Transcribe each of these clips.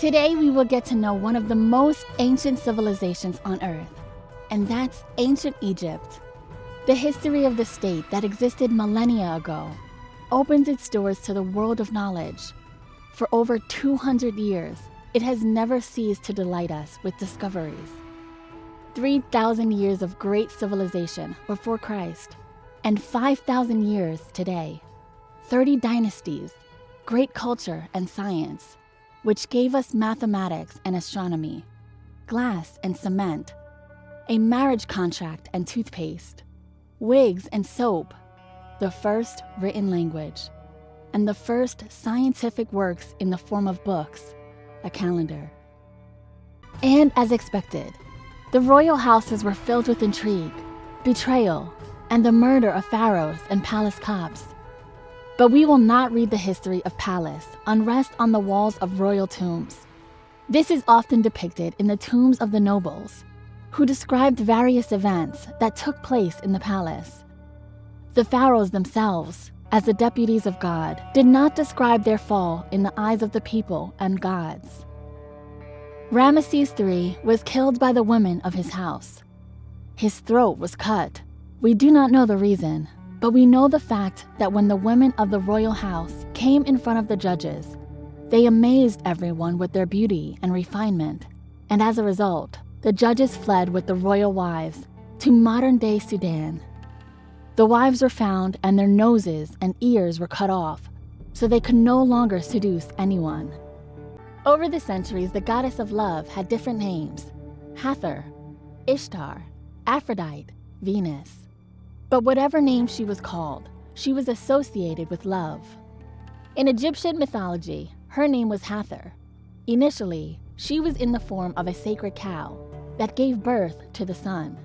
Today we will get to know one of the most ancient civilizations on Earth, and that's Ancient Egypt. The history of the state that existed millennia ago opens its doors to the world of knowledge. For over 200 years, it has never ceased to delight us with discoveries. 3,000 years of great civilization before Christ, and 5,000 years today. 30 dynasties, great culture and science, which gave us mathematics and astronomy, glass and cement, a marriage contract and toothpaste, wigs and soap, the first written language, and the first scientific works in the form of books, a calendar. And as expected, the royal houses were filled with intrigue, betrayal, and the murder of pharaohs and palace cops. But we will not read the history of palace unrest on the walls of royal tombs. This is often depicted in the tombs of the nobles, who described various events that took place in the palace. The pharaohs themselves, as the deputies of God, did not describe their fall in the eyes of the people and gods. Ramesses III was killed by the women of his house. His throat was cut. We do not know the reason, but we know the fact that when the women of the royal house came in front of the judges, they amazed everyone with their beauty and refinement, and as a result, the judges fled with the royal wives to modern-day Sudan. The wives were found and their noses and ears were cut off, so they could no longer seduce anyone. Over the centuries, the goddess of love had different names: Hathor, Ishtar, Aphrodite, Venus. But whatever name she was called, she was associated with love. In Egyptian mythology, her name was Hathor. Initially, she was in the form of a sacred cow that gave birth to the sun.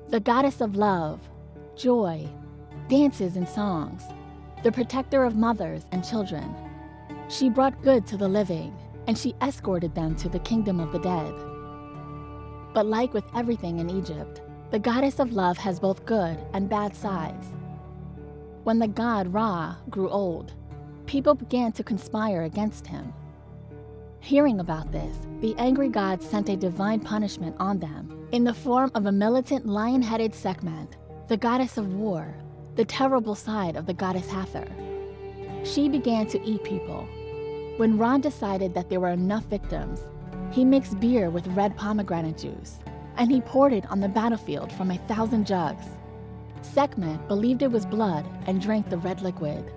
The goddess of love, joy, dances and songs, the protector of mothers and children. She brought good to the living, and she escorted them to the kingdom of the dead. But like with everything in Egypt, the goddess of love has both good and bad sides. When the god Ra grew old, people began to conspire against him. Hearing about this, the angry god sent a divine punishment on them in the form of a militant lion-headed Sekhmet, the goddess of war, the terrible side of the goddess Hathor. She began to eat people. When Ra decided that there were enough victims, he mixed beer with red pomegranate juice, and he poured it on the battlefield from 1,000 jugs. Sekhmet believed it was blood and drank the red liquid.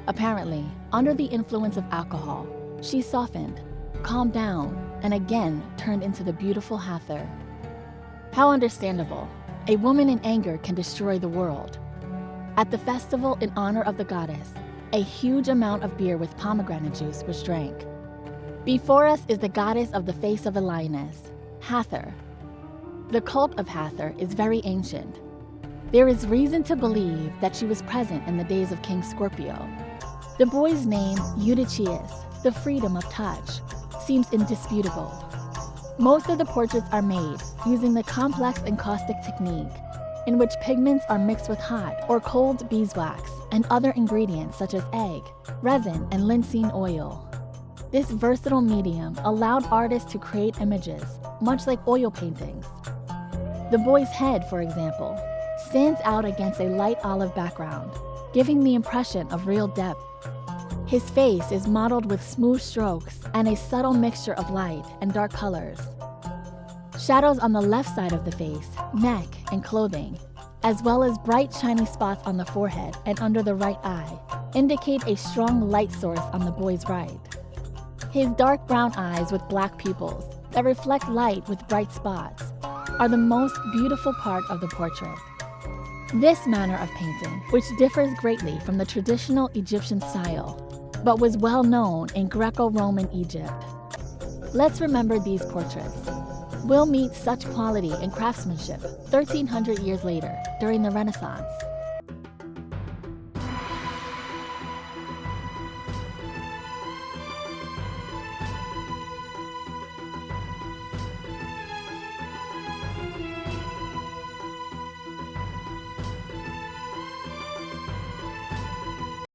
Apparently, under the influence of alcohol, she softened, calmed down, and again turned into the beautiful Hathor. How understandable. A woman in anger can destroy the world. At the festival in honor of the goddess, a huge amount of beer with pomegranate juice was drank. Before us is the goddess of the face of a lioness, Hathor. The cult of Hathor is very ancient. There is reason to believe that she was present in the days of King Scorpio. The boy's name, Eutychius, the freedom of touch, seems indisputable. Most of the portraits are made using the complex and caustic technique, in which pigments are mixed with hot or cold beeswax and other ingredients such as egg, resin, and linseed oil. This versatile medium allowed artists to create images, much like oil paintings. The boy's head, for example, stands out against a light olive background, giving the impression of real depth. His face is modeled with smooth strokes and a subtle mixture of light and dark colors. Shadows on the left side of the face, neck, and clothing, as well as bright shiny spots on the forehead and under the right eye, indicate a strong light source on the boy's right. His dark brown eyes with black pupils that reflect light with bright spots are the most beautiful part of the portrait. This manner of painting, which differs greatly from the traditional Egyptian style, but was well known in Greco-Roman Egypt. Let's remember these portraits. We'll meet such quality and craftsmanship 1,300 years later, during the Renaissance.